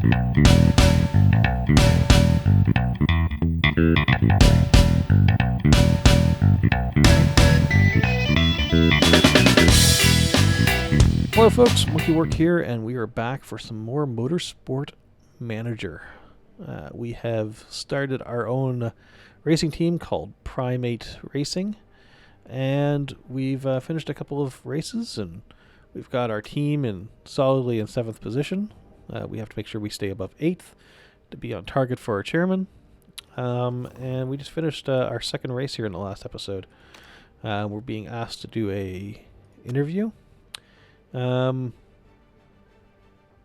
Hello folks, Monkey Work here, and we are back for some more Motorsport Manager. We have started our own racing team called Primate Racing, and we've finished a couple of races, and we've got our team solidly in 7th position. We have to make sure we stay above 8th to be on target for our chairman. And we just finished our second race here in the last episode. We're being asked to do a interview.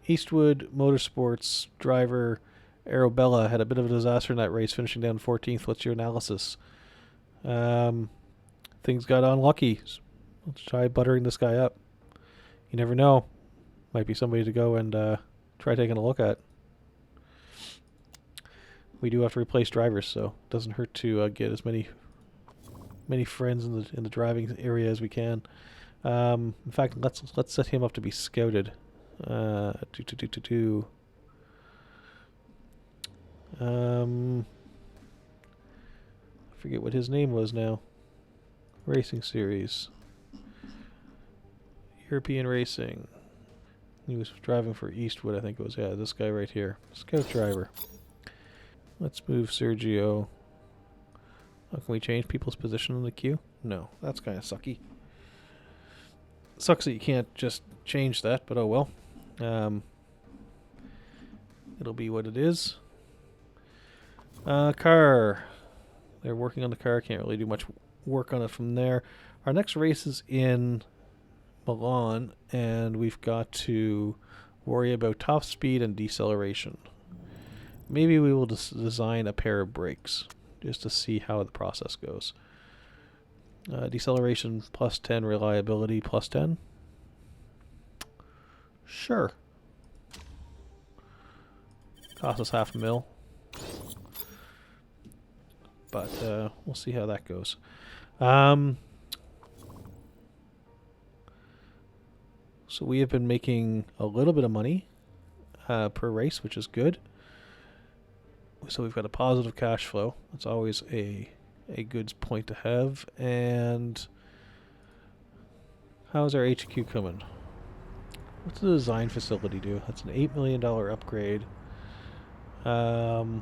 Eastwood Motorsports driver Arabella had a bit of a disaster in that race, finishing down 14th. What's your analysis? Things got unlucky. Let's try buttering this guy up. You never know. Might be somebody to go and try taking a look at. We do have to replace drivers, so it doesn't hurt to get as many friends in the driving area as we can. In fact, let's set him up to be scouted. I forget what his name was now. Racing Series. European Racing. He was driving for Eastwood, I think it was. Yeah, this guy right here. Scout driver. Let's move Sergio. Oh, can we change people's position in the queue? No, that's kind of sucky. Sucks that you can't just change that, but oh well. It'll be what it is. Car. They're working on the car. Can't really do much work on it from there. Our next race is in Milan, and we've got to worry about top speed and deceleration. Maybe we will design a pair of brakes just to see how the process goes. Deceleration plus 10, reliability plus 10. Sure. Cost us $500,000. But we'll see how that goes. So we have been making a little bit of money per race, which is good. So we've got a positive cash flow. That's always a good point to have. And how's our HQ coming? What's the design facility do? That's an $8 million upgrade. Upgrading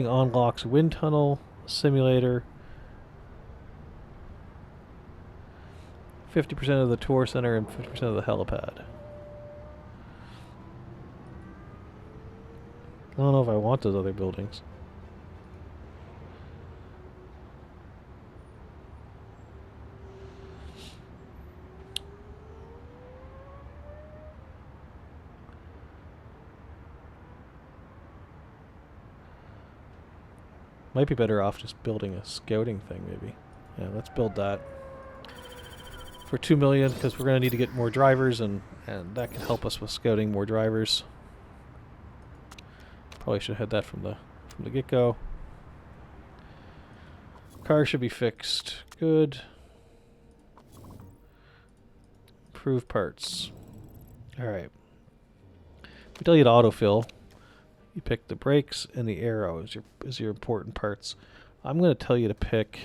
unlocks wind tunnel simulator. 50% of the tour center and 50% of the helipad. I don't know if I want those other buildings. Might be better off just building a scouting thing, maybe. Yeah, let's build that for $2 million, because we're going to need to get more drivers, and that can help us with scouting more drivers. Probably should have had that from the get-go. Car should be fixed. Good. Improve parts. All right. We tell you to autofill. You pick the brakes and the aero as your important parts. I'm going to tell you to pick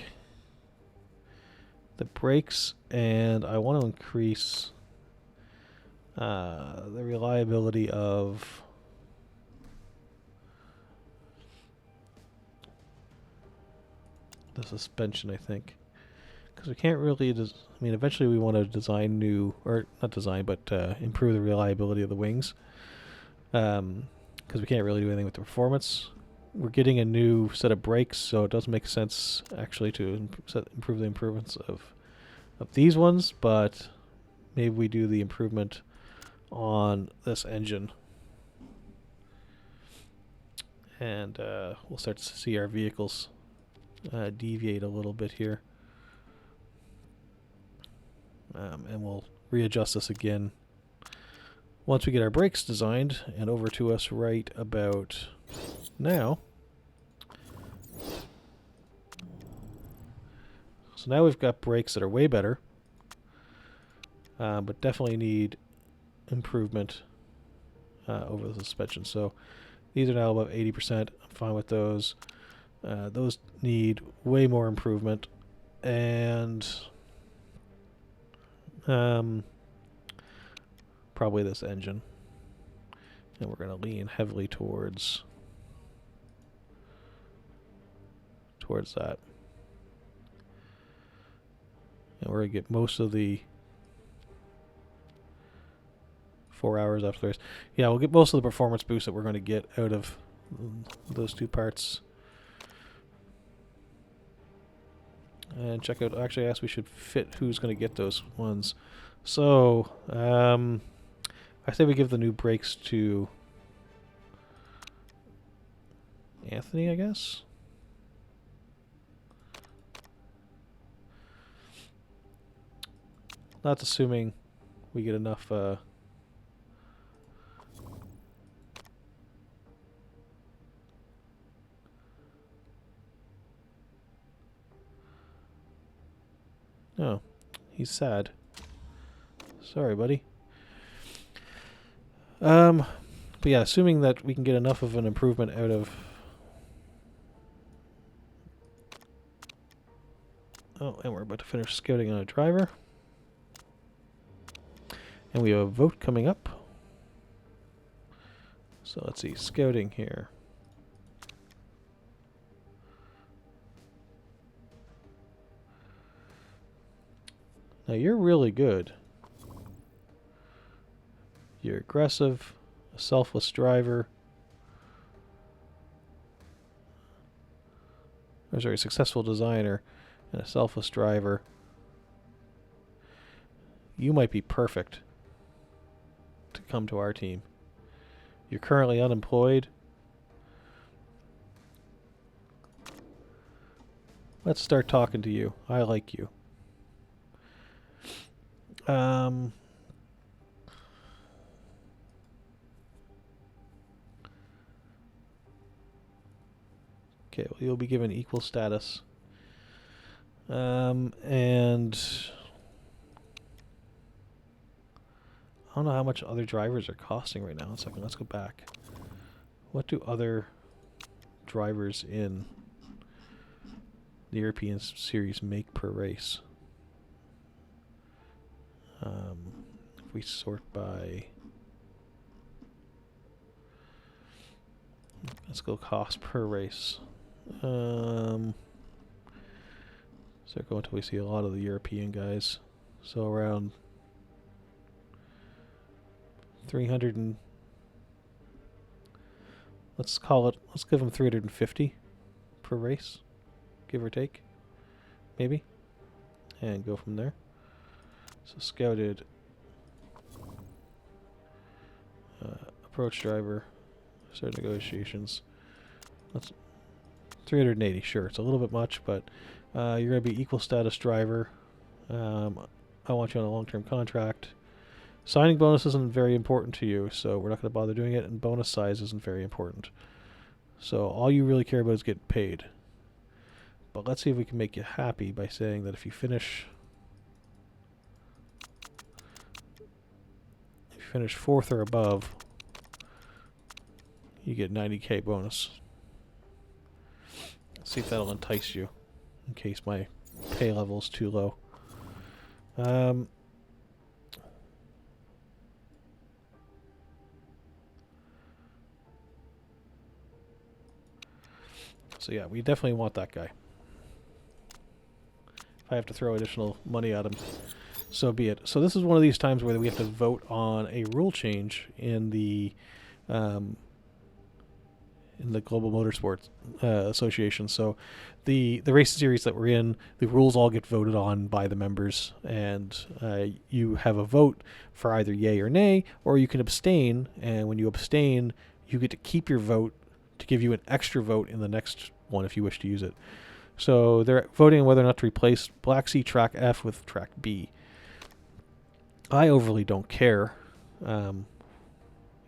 the brakes, and I want to increase the reliability of the suspension, I think. Because we can't really, eventually we want to design new, or not design, but improve the reliability of the wings. Because we can't really do anything with the performance. We're getting a new set of brakes, so it doesn't make sense actually to improve the improvements of these ones, but maybe we do the improvement on this engine. And we'll start to see our vehicles deviate a little bit here. And we'll readjust this again once we get our brakes designed and over to us right about now. So now we've got brakes that are way better. but definitely need improvement over the suspension. So these are now above 80%. I'm fine with those. Those need way more improvement, and probably this engine. And we're going to lean heavily towards that. And we're going to get most of the 4 hours after the race. Yeah, we'll get most of the performance boost that we're going to get out of those two parts. And check out, actually, I guess we should fit who's going to get those ones. So, I say we give the new brakes to Anthony, I guess. That's assuming we get enough oh, he's sad. Sorry, buddy. But yeah, assuming that we can get enough of an improvement out of... Oh, and we're about to finish scouting on a driver. And we have a vote coming up. So let's see, scouting here. Now you're really good. You're aggressive, a selfless driver. Or sorry, successful designer and a selfless driver. You might be perfect to come to our team. You're currently unemployed. Let's start talking to you. I like you. Okay, well, you'll be given equal status. And I don't know how much other drivers are costing right now. 1 second, let's go back. What do other drivers in the European Series make per race? If we sort by... Let's go cost per race. So go until we see a lot of the European guys. So around 300 and... Let's give them 350 per race, give or take, maybe, and go from there. So scouted, approach driver, start negotiations. Let's 380, sure, it's a little bit much, but you're going to be equal status driver. I want you on a long-term contract. Signing bonus isn't very important to you, so we're not going to bother doing it, and bonus size isn't very important. So all you really care about is getting paid. But let's see if we can make you happy by saying that if you finish 4th or above, you get 90k bonus. Let's see if that'll entice you, in case my pay level is too low. So yeah, we definitely want that guy. If I have to throw additional money at him, so be it. So this is one of these times where we have to vote on a rule change in the Global Motorsport Association. So the race series that we're in, the rules all get voted on by the members, and you have a vote for either yay or nay, or you can abstain, and when you abstain, you get to keep your vote to give you an extra vote in the next one if you wish to use it. So they're voting on whether or not to replace Black Sea Track F with Track B. I overly don't care, and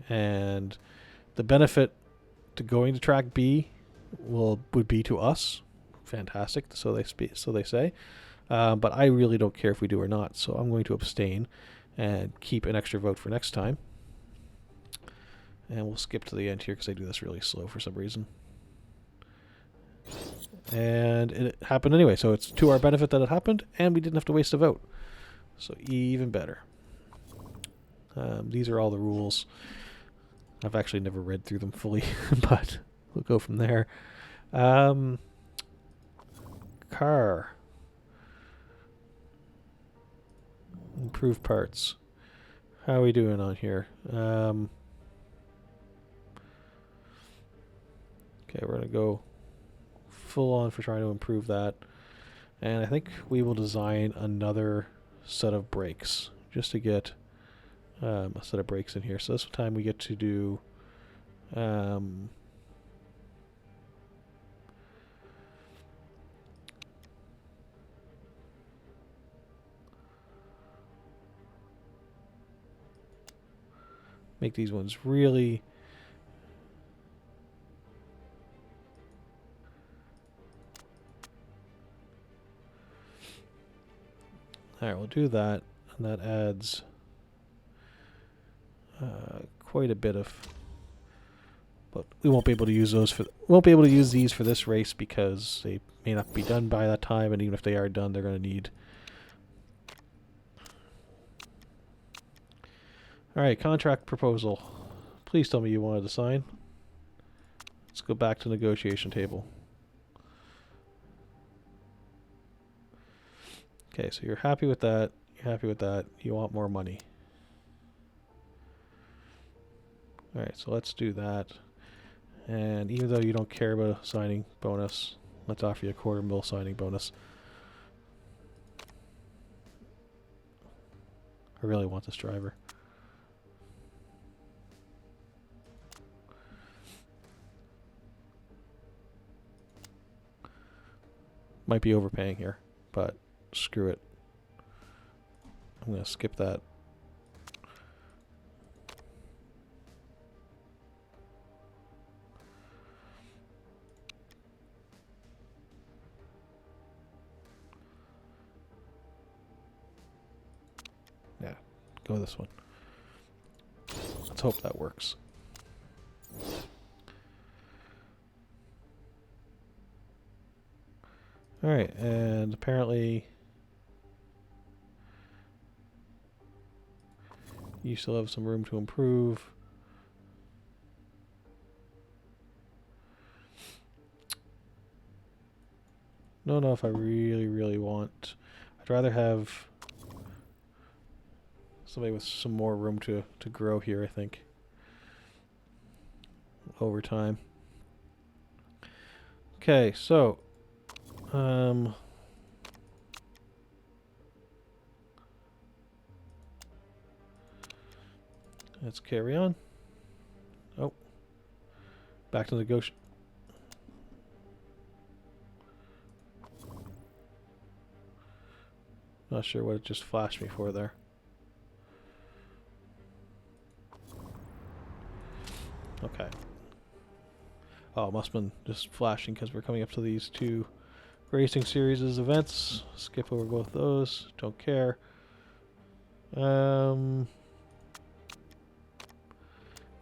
the benefit to going to Track B would be to us fantastic. So they say, but I really don't care if we do or not. So I'm going to abstain, and keep an extra vote for next time. And we'll skip to the end here because I do this really slow for some reason. And it happened anyway, so it's to our benefit that it happened, and we didn't have to waste a vote. So even better. These are all the rules. I've actually never read through them fully, but we'll go from there. Car. Improve parts. How are we doing on here? Okay, we're going to go full on for trying to improve that. And I think we will design another set of brakes just to get a set of brakes in here. So this time we get to do make these ones really alright, we'll do that, and that adds quite a bit of, but we won't be able to use those for these for this race because they may not be done by that time, and even if they are done, they're going to need. Alright, contract proposal. Please tell me you wanted to sign. Let's go back to negotiation table. Okay, so you're happy with that. You're happy with that. You want more money. Alright, so let's do that. And even though you don't care about a signing bonus, let's offer you a $250,000 signing bonus. I really want this driver. Might be overpaying here, but screw it. I'm going to skip that. Yeah, go this one. Let's hope that works. Alright, and apparently you still have some room to improve. Don't know if I really want. I'd rather have somebody with some more room to grow here, I think, over time. Okay, so let's carry on. Oh, back to negotiation. Not sure what it just flashed me for there. Okay. Oh, it must have been just flashing because we're coming up to these two racing series events. Skip over both those. Don't care. And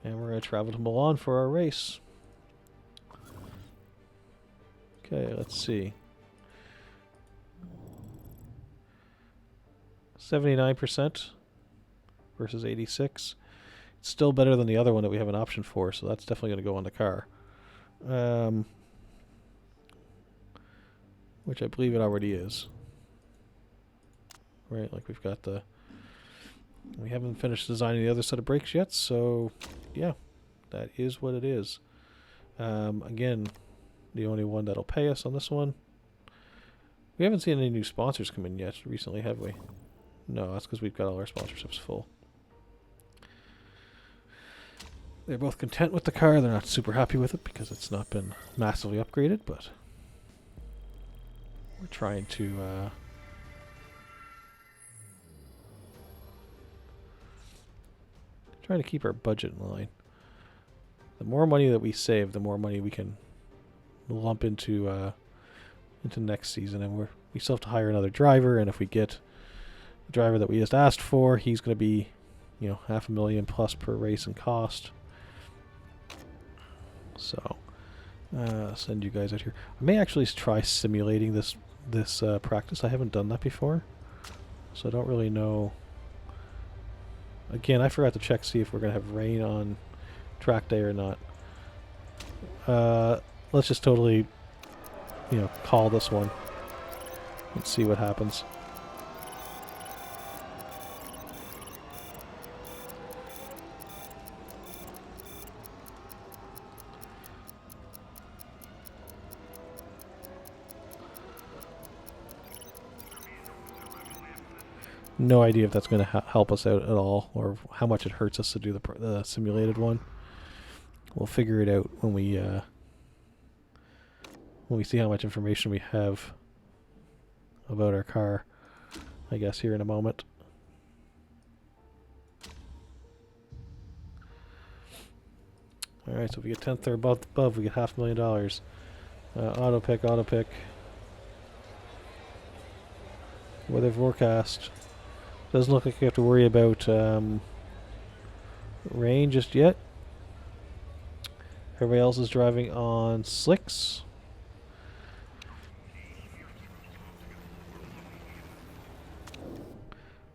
we're going to travel to Milan for our race. Okay, let's see. 79% versus 86. It's still better than the other one that we have an option for, so that's definitely going to go on the car. Which I believe it already is. Right, like we've got the... We haven't finished designing the other set of brakes yet, so yeah, that is what it is. Again, the only one that'll pay us on this one. We haven't seen any new sponsors come in yet recently, have we? No, that's because we've got all our sponsorships full. They're both content with the car. They're not super happy with it because it's not been massively upgraded, but we're trying to keep our budget in line. The more money that we save, the more money we can lump into next season, and we still have to hire another driver. And if we get the driver that we just asked for. He's going to be, you know, $500,000 plus per race in cost. So, send you guys out here. I may actually try simulating this practice. I haven't done that before, so I don't really know. Again, I forgot to check see if we're going to have rain on track day or not. Let's just totally, you know, call this one. Let's see what happens. No idea if that's going to help us out at all, or how much it hurts us to do the simulated one. We'll figure it out when we see how much information we have about our car, I guess, here in a moment. Alright, so if we get 10th or above, we get $500,000. Auto pick. Weather forecast. Doesn't look like you have to worry about rain just yet. Everybody else is driving on slicks.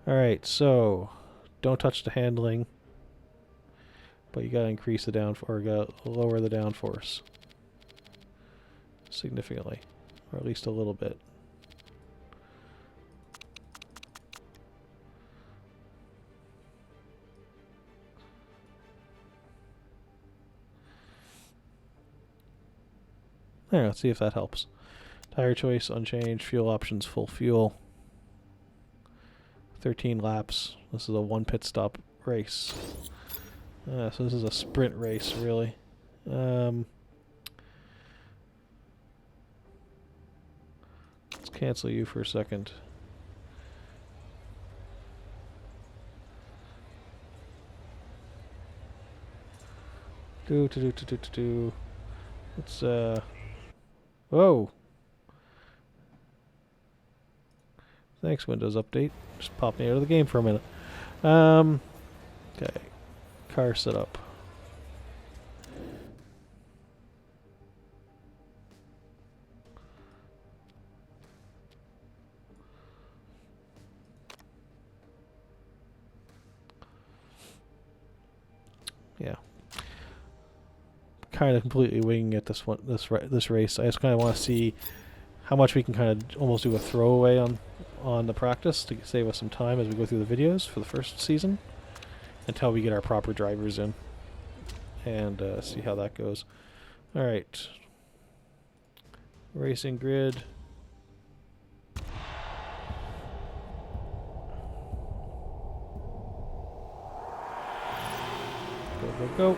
Alright, so don't touch the handling, but you gotta increase the downforce, or gotta lower the downforce significantly, or at least a little bit. There, let's see if that helps. Tire choice, unchanged. Fuel options, full fuel. 13 laps. This is a 1 pit stop race. So this is a sprint race, really. Let's cancel you for a second. Let's whoa. Thanks, Windows Update. Just popped me out of the game for a minute. Okay. Car setup. Yeah. Kind of completely winging it this race. I just kind of want to see how much we can kind of almost do a throwaway on the practice to save us some time as we go through the videos for the first season until we get our proper drivers in and see how that goes. All right, racing grid. Go.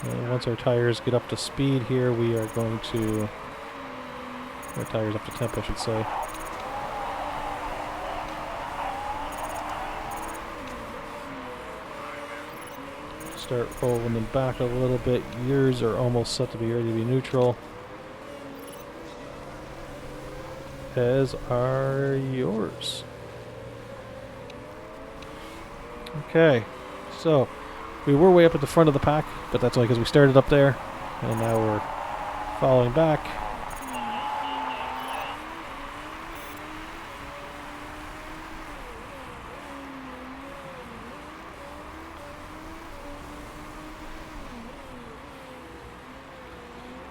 And once our tires get up to speed here, we are going to... Our tires up to temp, I should say. Start rolling them back a little bit. Yours are almost set to be ready to be neutral, as are yours. Okay, so we were way up at the front of the pack, but that's only because we started up there, and now we're following back.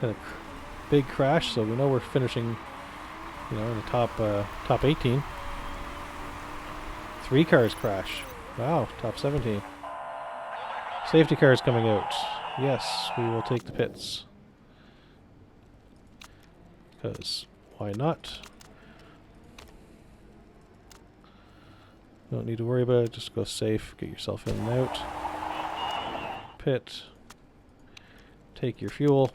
A big crash, so we know we're finishing, you know, in the top 18. 3 cars crash. Wow, top 17. Safety cars coming out. Yes, we will take the pits. Because why not? Don't need to worry about it. Just go safe. Get yourself in and out. Pit. Take your fuel.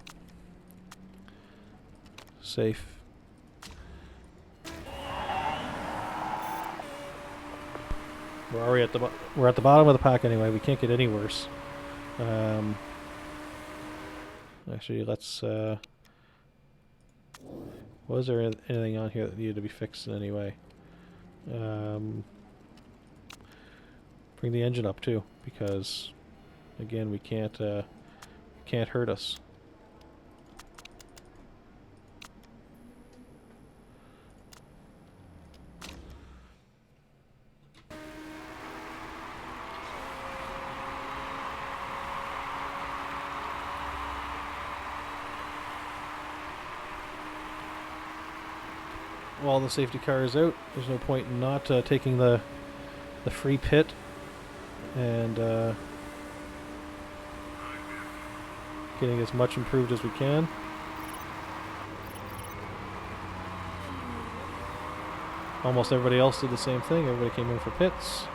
Safe. We're already at we're at the bottom of the pack anyway. We can't get any worse. Actually, let's. Was there anything on here that needed to be fixed in any way? Bring the engine up too, because again, we can't hurt us. While the safety car is out, there's no point in not taking the free pit and getting as much improved as we can. Almost everybody else did the same thing. Everybody came in for pits.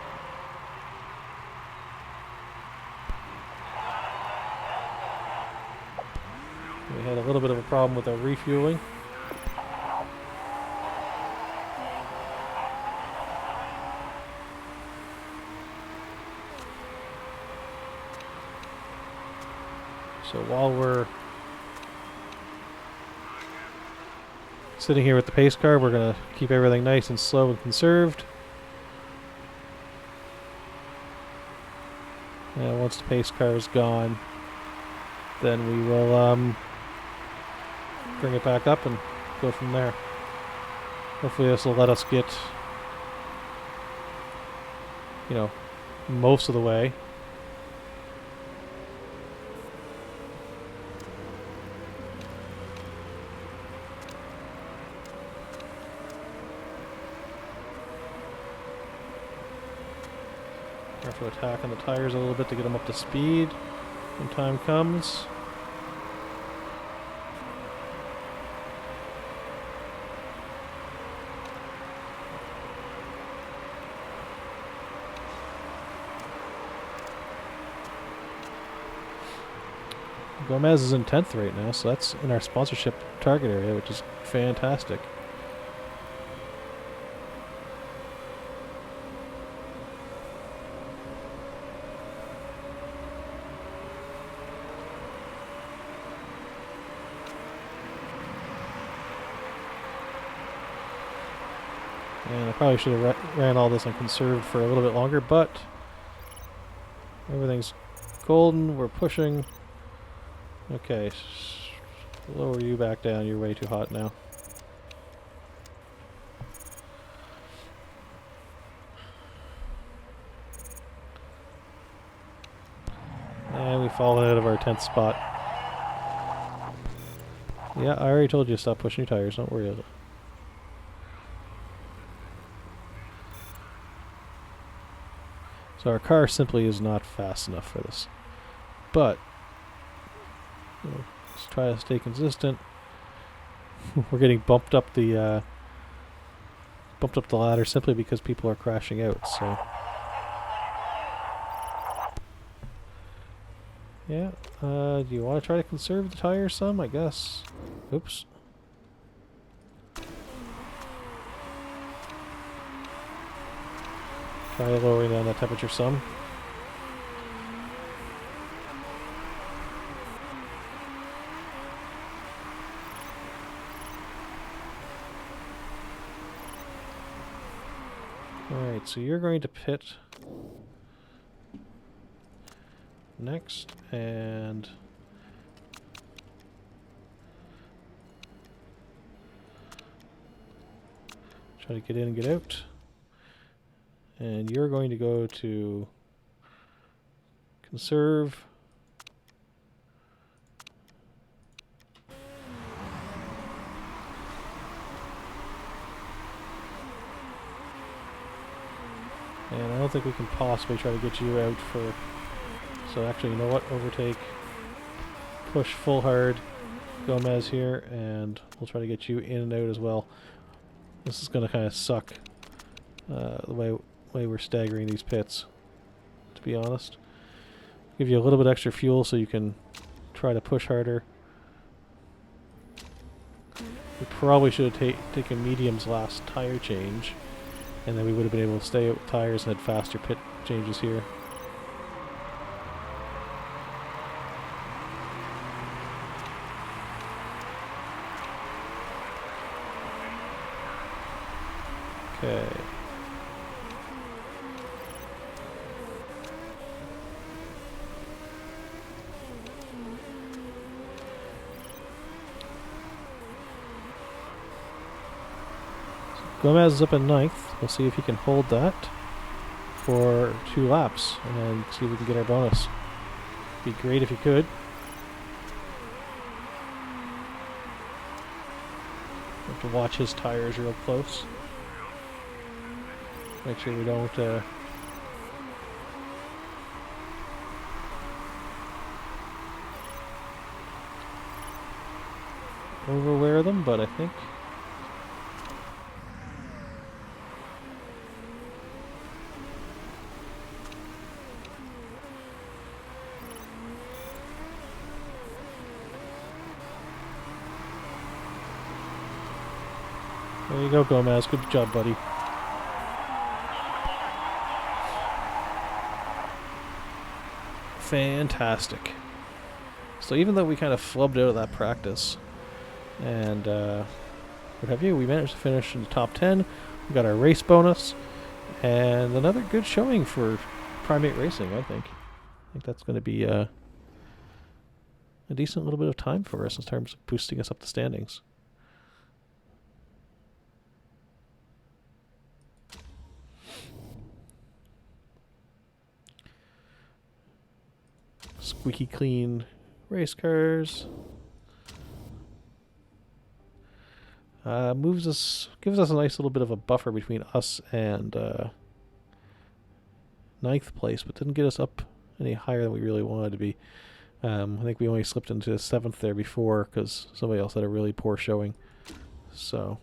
We had a little bit of a problem with our refueling. So while we're sitting here with the pace car, we're going to keep everything nice and slow and conserved. And once the pace car is gone, then we will bring it back up and go from there. Hopefully this will let us get, you know, most of the way. Careful attack on the tires a little bit to get them up to speed when time comes. Gomez is in 10th right now, so that's in our sponsorship target area, which is fantastic. And I probably should have ran all this on conserved for a little bit longer, but everything's golden. We're pushing. Okay, lower you back down. You're way too hot now. And we've fallen out of our 10th spot. Yeah, I already told you to stop pushing your tires. Don't worry about it. So our car simply is not fast enough for this. But let's try to stay consistent. We're getting bumped up the ladder simply because people are crashing out. So yeah, do you want to try to conserve the tires some? I guess. Oops. Try lowering down the temperature some. Alright, so you're going to pit next, and try to get in and get out. And you're going to go to conserve. And I don't think we can possibly try to get you out for... So actually, you know what? Overtake. Push full hard. Gomez here, and we'll try to get you in and out as well. This is going to kind of suck the way we're staggering these pits, to be honest. Give you a little bit extra fuel so you can try to push harder. We probably should have taken medium's last tire change And then we would have been able to stay out with tires and had faster pit changes here. Okay. Gomez is up in 9th. We'll see if he can hold that for 2 laps and see if we can get our bonus. Be great if he could. Have to watch his tires real close. Make sure we don't overwear them, but I think there you go, Gomez. Good job, buddy. Fantastic. So even though we kind of flubbed out of that practice and what have you, we managed to finish in the top 10. We got our race bonus and another good showing for Primate Racing, I think. I think that's going to be a decent little bit of time for us in terms of boosting us up the standings. Squeaky clean race cars. Gives us a nice little bit of a buffer between us and 9th place, but didn't get us up any higher than we really wanted to be. I think we only slipped into 7th there before because somebody else had a really poor showing. So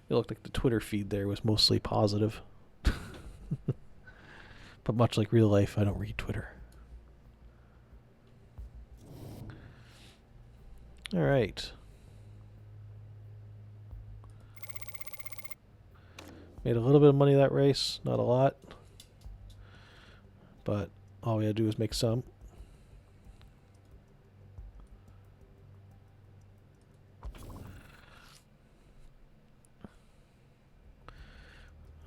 it looked like the Twitter feed there was mostly positive. But much like real life, I don't read Twitter. All right. Made a little bit of money that race, not a lot. But all we had to do was make some.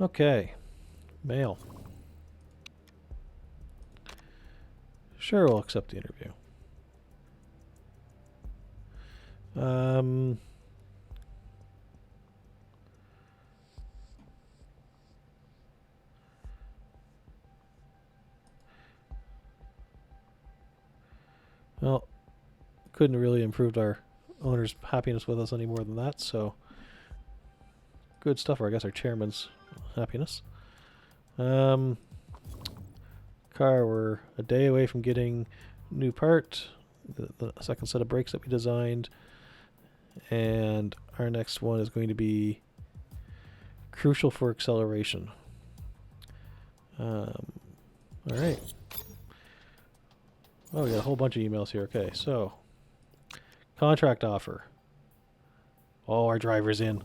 Okay. Mail. Sure, we'll accept the interview. Well, couldn't really improved our owner's happiness with us any more than that, so good stuff, or I guess our chairman's happiness. Car, we're a day away from getting new part, the second set of brakes that we designed, and our next one is going to be crucial for acceleration. All right. Oh, we got a whole bunch of emails here. Okay, so contract offer. Oh, our driver's in.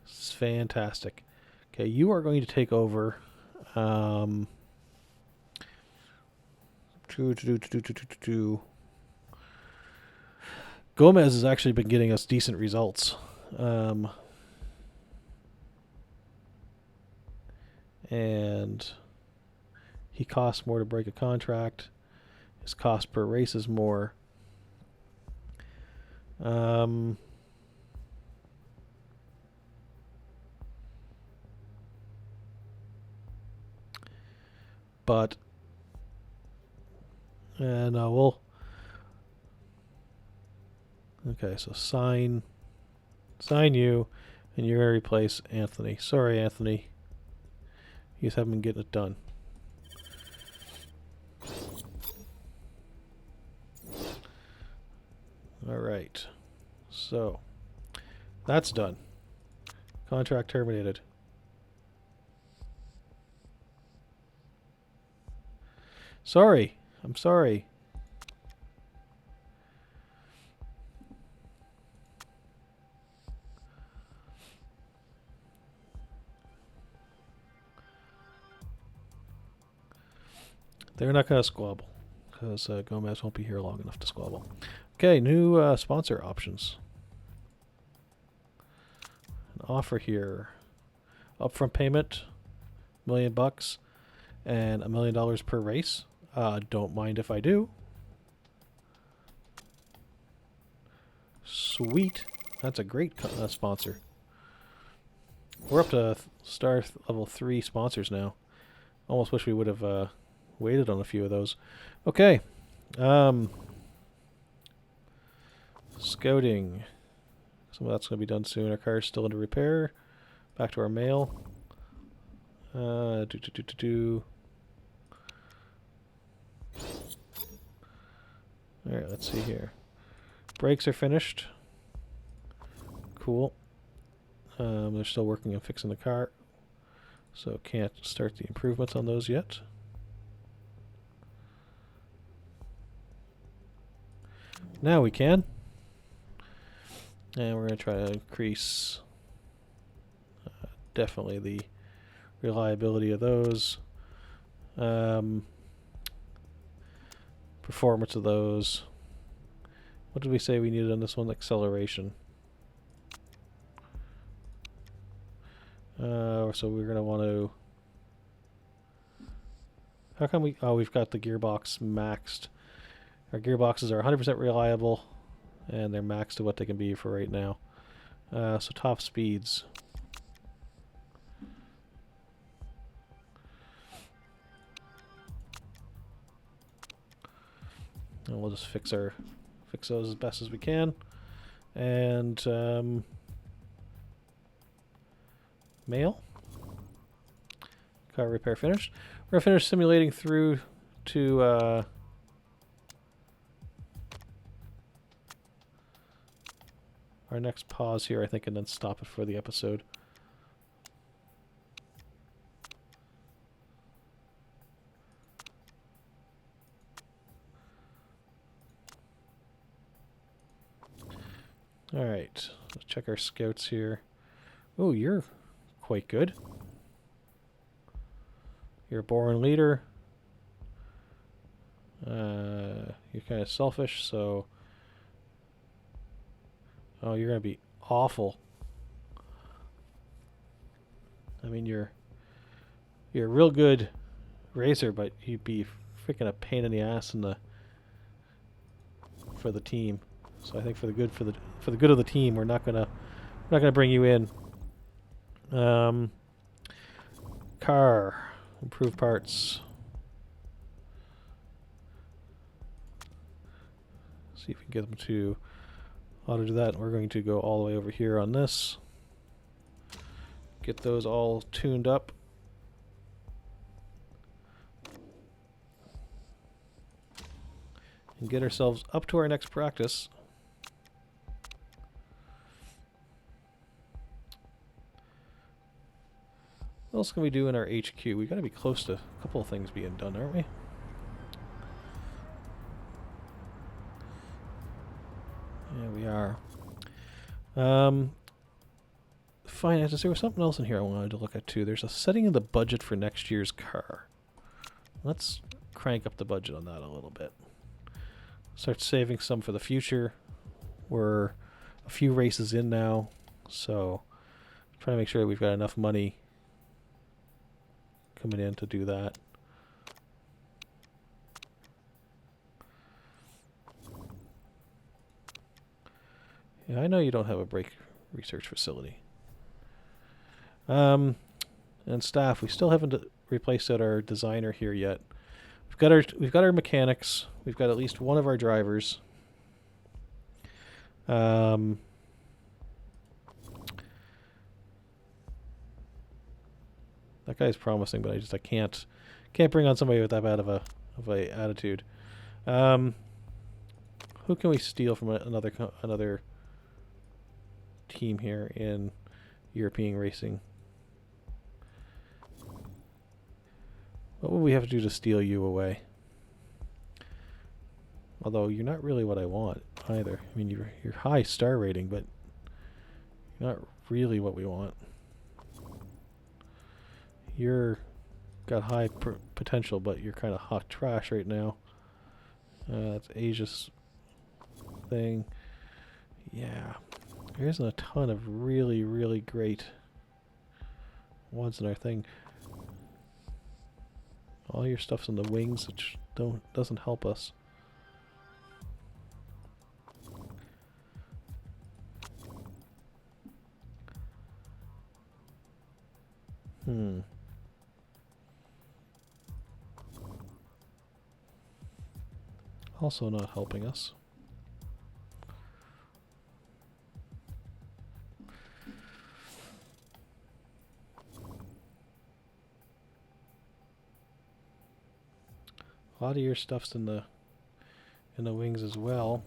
This is fantastic. Okay, you are going to take over. Gomez has actually been getting us decent results. And he costs more to break a contract. His cost per race is more. But we'll okay, so sign you, and you're gonna replace Anthony. Sorry, Anthony. You just haven't been getting it done. Alright. So that's done. Contract terminated. Sorry. I'm sorry. They're not going to squabble because Gomez won't be here long enough to squabble. Okay, new sponsor options. An offer here. Upfront payment, $1 million, and $1 million per race. Don't mind if I do. Sweet. That's a great sponsor. We're up to star level 3 sponsors now. Almost wish we would have waited on a few of those. Okay. Scouting. Some of that's going to be done soon. Our car's still under repair. Back to our mail. Alright, let's see here. Brakes are finished. Cool. They're still working on fixing the car, so can't start the improvements on those yet. Now we can. And we're going to try to increase definitely the reliability of those. Performance of those. What did we say we needed on this one? Acceleration. So we're going to want to... How come we... Oh, we've got the gearbox maxed. Our gearboxes are 100% reliable, and they're maxed to what they can be for right now. So top speeds. And we'll just fix those as best as we can. And mail. Car repair finished. We're gonna finish simulating through to our next pause here, I think, and then stop it for the episode. Alright, let's check our scouts here. Oh, you're quite good. You're a born leader. You're kind of selfish, so... Oh, you're going to be awful. I mean, you're a real good racer, but you'd be freaking a pain in the ass for the team. So I think for the good of the team, we're not gonna bring you in. Car, improve parts. See if we can get them to auto do that. We're going to go all the way over here on this. Get those all tuned up. And get ourselves up to our next practice. What else can we do in our HQ? We got to be close to a couple of things being done, aren't we? Yeah, we are. Finances. There was something else in here I wanted to look at too. There's a setting of the budget for next year's car. Let's crank up the budget on that a little bit. Start saving some for the future. We're a few races in now, so trying to make sure that we've got enough money coming in to do that. Yeah, I know you don't have a brake research facility. And staff, we still haven't replaced out our designer here yet. We've got our mechanics. We've got at least one of our drivers. That guy's promising, but I can't bring on somebody with that bad of a attitude. Who can we steal from another team here in European racing? What would we have to do to steal you away? Although you're not really what I want either. I mean, you're high star rating, but you're not really what we want. You're got high potential, but you're kind of hot trash right now. That's Asia's thing. Yeah, there isn't a ton of really, really great ones in our thing. All your stuff's in the wings, which doesn't help us. Also not helping us. A lot of your stuff's in the wings as well.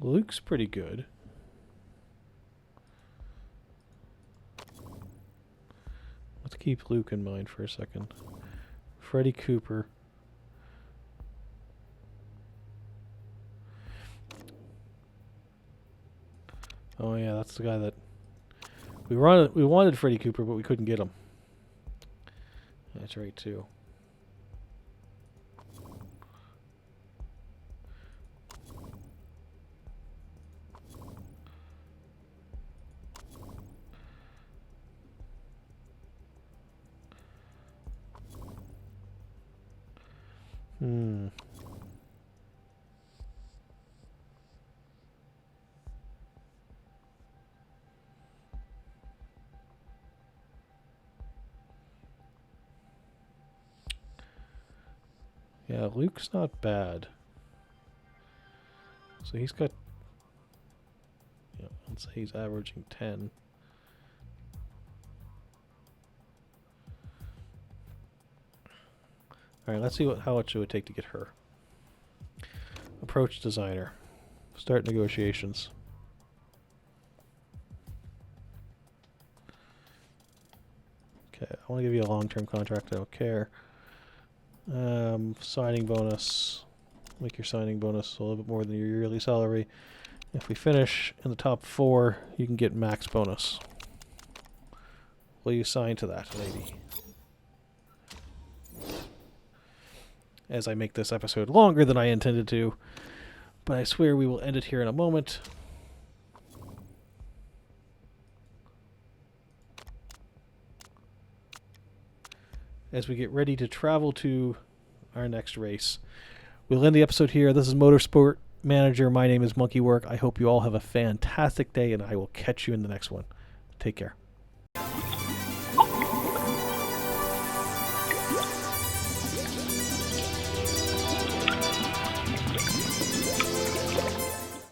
Luke's pretty good. Let's keep Luke in mind for a second. Freddie Cooper. Oh yeah, that's the guy that we wanted Freddie Cooper, but we couldn't get him. That's right too. Yeah, Luke's not bad. So he's got, yeah, let's say he's averaging 10. All right, let's see how much it would take to get her. Approach designer. Start negotiations. Okay, I want to give you a long-term contract. I don't care. Signing bonus. Make your signing bonus a little bit more than your yearly salary. If we finish in the top 4, you can get max bonus. Will you sign to that, lady? As I make this episode longer than I intended to, but I swear we will end it here in a moment. As we get ready to travel to our next race. We'll end the episode here. This is Motorsport Manager. My name is Monkey Work. I hope you all have a fantastic day, and I will catch you in the next one. Take care.